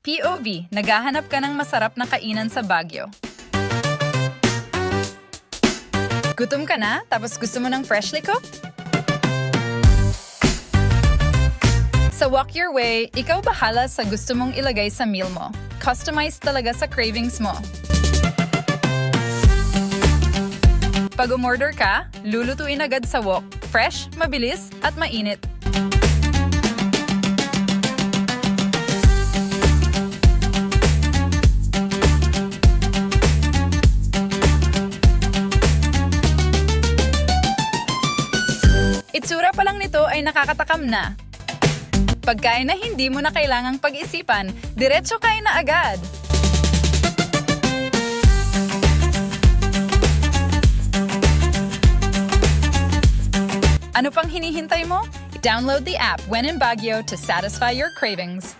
POV, naghahanap ka ng masarap na kainan sa Baguio. Gutom ka na, tapos gusto mo ng freshly cooked? Sa Walk Your Way, ikaw bahala sa gusto mong ilagay sa meal mo. Customized talaga sa cravings mo. Pag umorder ka, lulutuin agad sa wok. Fresh, mabilis, at mainit. Itsura pa lang nito ay nakakatakam na. Pagkain na hindi mo na kailangang pag-isipan, diretso kain na agad. Ano pang hinihintay mo? Download the app when in Baguio to satisfy your cravings.